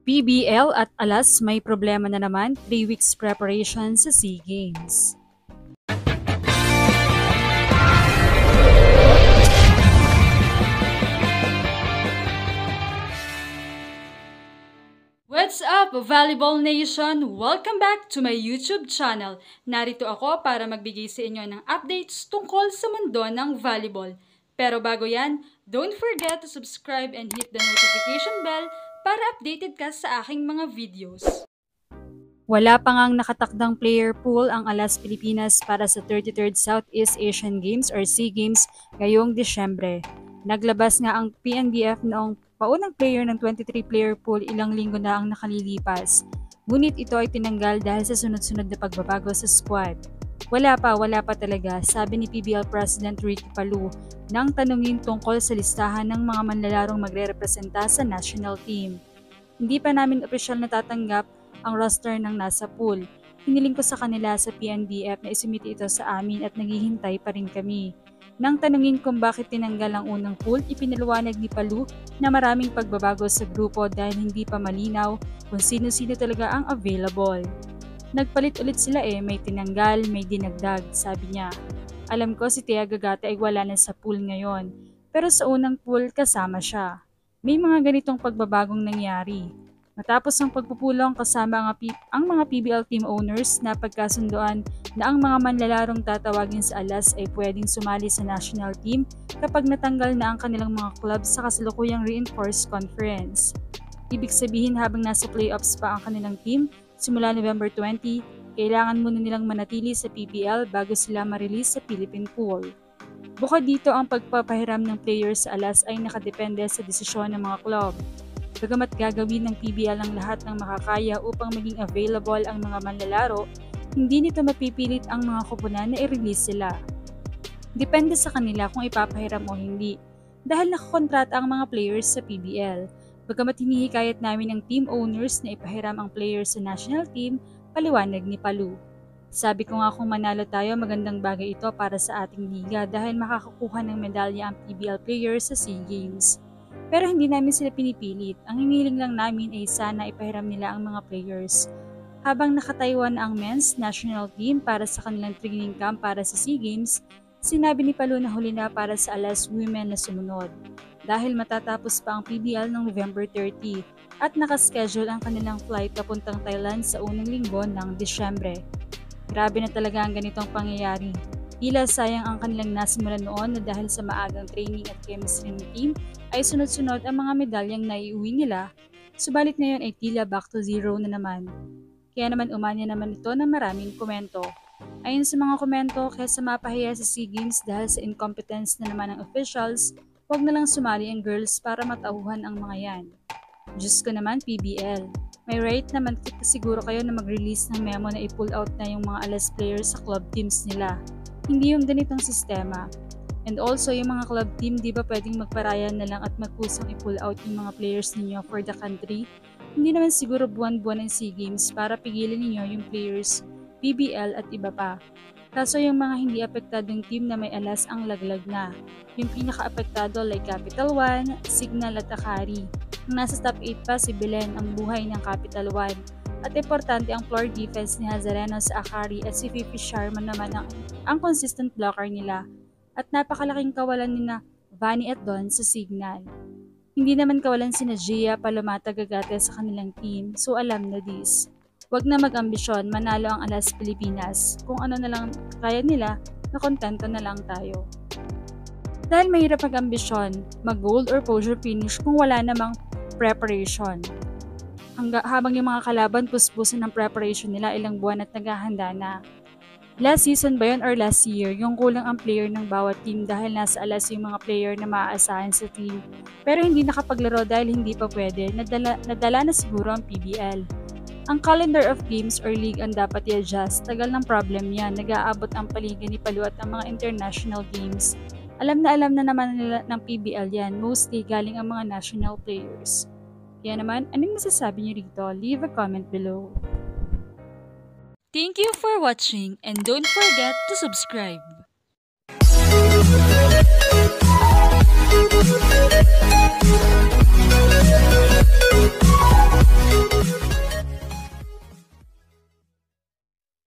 PBL at Alas may problema na naman, 3 weeks preparation sa SEA Games. What's up, Volleyball Nation? Welcome back to my YouTube channel. Narito ako para magbigay sa inyo ng updates tungkol sa mundo ng volleyball. Pero bago yan, don't forget to subscribe and hit the notification bell para updated ka sa aking mga videos. Wala pa ngang nakatakdang player pool ang Alas Pilipinas para sa 33rd Southeast Asian Games or SEA Games ngayong Disyembre. Naglabas nga ang PNBF noong paunang player ng 23-player pool ilang linggo na ang nakalilipas. Ngunit ito ay tinanggal dahil sa sunod-sunod na pagbabago sa squad. Wala pa talaga, sabi ni PBL President Ricky Palou nang tanungin tungkol sa listahan ng mga manlalarong magre-representa sa national team. Hindi pa namin opisyal natatanggap ang roster ng nasa pool. Hiniling ko sa kanila sa PNBF na isumiti ito sa amin at naghihintay pa rin kami. Nang tanungin kung bakit tinanggal ang unang pool, ipinaliwanag ni Palou na maraming pagbabago sa grupo dahil hindi pa malinaw kung sino-sino talaga ang available. Nagpalit ulit sila may tinanggal, may dinagdag, sabi niya. Alam ko si Tia Gagata ay wala na sa pool ngayon, pero sa unang pool kasama siya. May mga ganitong pagbabagong nangyari. Matapos ang pagpupulong kasama ang mga PBL team owners na pagkasunduan na ang mga manlalarong tatawagin sa Alas ay pwedeng sumali sa national team kapag natanggal na ang kanilang mga clubs sa kasalukuyang reinforced conference. Ibig sabihin habang nasa playoffs pa ang kanilang team, simula November 20, kailangan muna nilang manatili sa PBL bago sila ma-release sa Philippine pool. Bukod dito, ang pagpapahiram ng players sa Alas ay nakadepende sa desisyon ng mga club. Bagamat gagawin ng PBL ang lahat ng makakaya upang maging available ang mga manlalaro, hindi nito mapipilit ang mga koponan na i-release sila. Depende sa kanila kung ipapahiram o hindi, dahil nakakontrata ang mga players sa PBL. Bagamat hinihikayat namin ang team owners na ipahiram ang players sa national team, paliwanag ni Palou. Sabi ko nga kung manalo tayo, magandang bagay ito para sa ating liga dahil makakakuha ng medalya ang PBL players sa SEA Games. Pero hindi namin sila pinipilit, ang hinihiling lang namin ay sana ipahiram nila ang mga players. Habang nakataywan ang men's national team para sa kanilang training camp para sa SEA Games, sinabi ni Palou na huli na para sa Alas Women na sumunod. Dahil matatapos pa ang PBL noong November 30 at nakaschedule ang kanilang flight papuntang Thailand sa unang linggo ng Disyembre. Grabe na talaga ang ganitong pangyayari. Tila sayang ang kanilang nasimulan noon na dahil sa maagang training at chemistry ng team ay sunod-sunod ang mga medalyang naiuwi nila, subalit ngayon ay tila back to zero na naman. Kaya naman umanya naman ito ng maraming komento. Ayon sa mga komento, kaysa mapahiya sa SEA Games dahil sa incompetence na naman ng officials, huwag na lang sumali ang girls para matauhan ang mga yan. Diyos ko naman PBL. May right naman siguro kayo na mag-release ng memo na i-pull out na yung mga Alas players sa club teams nila. Hindi yung ganitong sistema. And also, yung mga club team, di ba pwedeng magparaya na lang at magkusang i-pull out yung mga players ninyo for the country? Hindi naman siguro buwan-buwan ng SEA Games para pigilan ninyo yung players, PBL at iba pa. Kaso yung mga hindi apektadong team na may Alas ang laglag na. Yung pinaka-apektado like Capital One, Signal at Akari. Ang nasa top 8 pa si Belen ang buhay ng Capital One. At importante ang floor defense ni Hazareno sa Akari at si Fifi Sharman naman ang consistent blocker nila. At napakalaking kawalan ni na Vani at Don sa Signal. Hindi naman kawalan si Gia Palomata Gagate sa kanilang team, so alam na this. Huwag na mag-ambisyon, manalo ang Alas Pilipinas. Kung ano na lang kaya nila, nakontento na lang tayo. Dahil mahirap mag-ambisyon, mag-gold or podium finish kung wala namang preparation. Habang yung mga kalaban puspusan ng preparation nila ilang buwan at naghahanda na. Last season ba yun or last year, yung kulang ang player ng bawat team dahil nasa Alas yung mga player na maaasahan sa team. Pero hindi nakapaglaro dahil hindi pa pwede, nadala na siguro ang PBL. Ang calendar of games or league ang dapat i-adjust, tagal ng problem yan, nag-aabot ang paligid ni Palou at ang mga international games. Alam na naman nila ng PBL yan, mostly galing ang mga national players. Kaya naman, anong masasabi niyo rito? Leave a comment below. Thank you for watching and don't forget to subscribe.